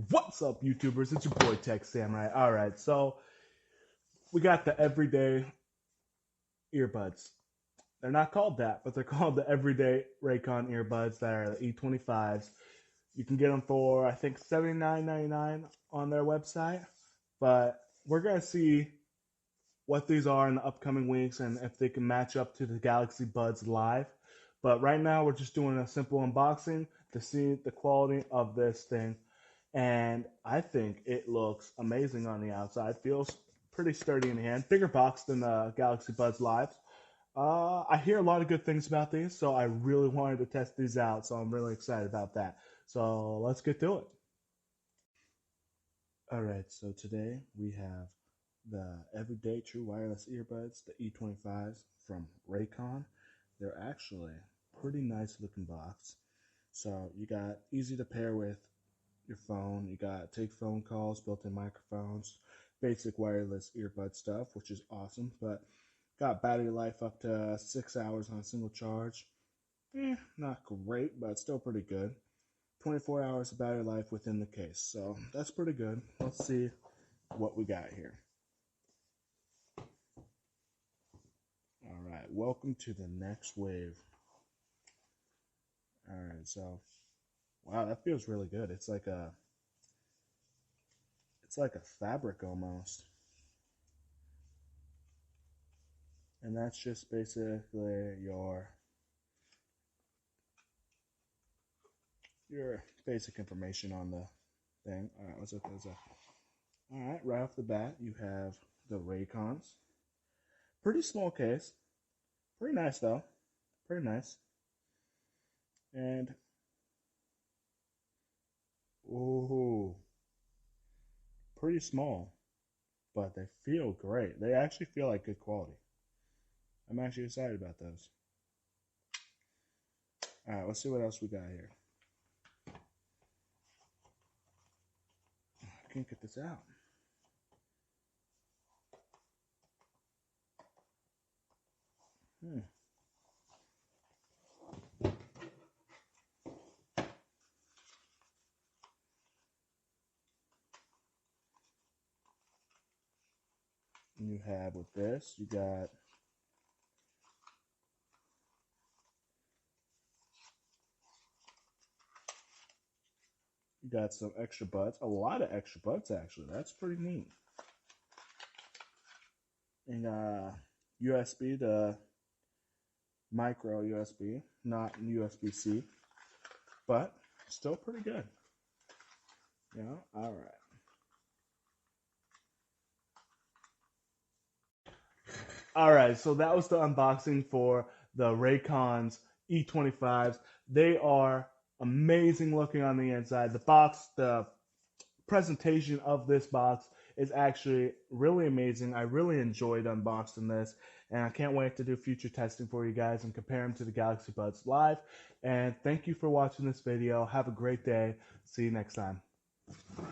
What's up, YouTubers? It's your boy Tech Samurai. Alright, so we got the everyday earbuds. They're not called that, but they're called the everyday Raycon earbuds that are the E25s. You can get them for, I think, $79.99 on their website. But we're going to see what these are in the upcoming weeks and if they can match up to the Galaxy Buds Live. But right now, we're just doing a simple unboxing to see the quality of this thing. And I think it looks amazing on the outside. Feels pretty sturdy in the hand. Bigger box than the Galaxy Buds Live. I hear a lot of good things about these, so I really wanted to test these out. So I'm really excited about that. So let's get to it. All right, so today we have the Everyday True Wireless Earbuds, the E25s from Raycon. They're actually pretty nice looking box. So you got easy to pair with your phone. You got take phone calls, built-in microphones, basic wireless earbud stuff, which is awesome. But got battery life up to 6 hours on a single charge. Not great, but still pretty good. 24 hours of battery life within the case, so that's pretty good. Let's see what we got here. All right, welcome to the next wave. All right, so wow, that feels really good. It's like a fabric almost. And that's just basically your basic information on the thing. All right, let's look at this up. All right, right off the bat, you have the Raycons. Pretty small case. Pretty nice though. Pretty nice. And ooh, pretty small, but they feel great. They actually feel like good quality. I'm actually excited about those. All right, let's see what else we got here. I can't get this out. And you have with this, you got some extra buds, a lot of extra buds actually. That's pretty neat. And USB to micro USB, not USB-C, but still pretty good. Yeah, all right. All right, so that was the unboxing for the Raycons E25s. They are amazing looking on the inside. The box, the presentation of this box is actually really amazing. I really enjoyed unboxing this, and I can't wait to do future testing for you guys and compare them to the Galaxy Buds Live. And thank you for watching this video. Have a great day. See you next time.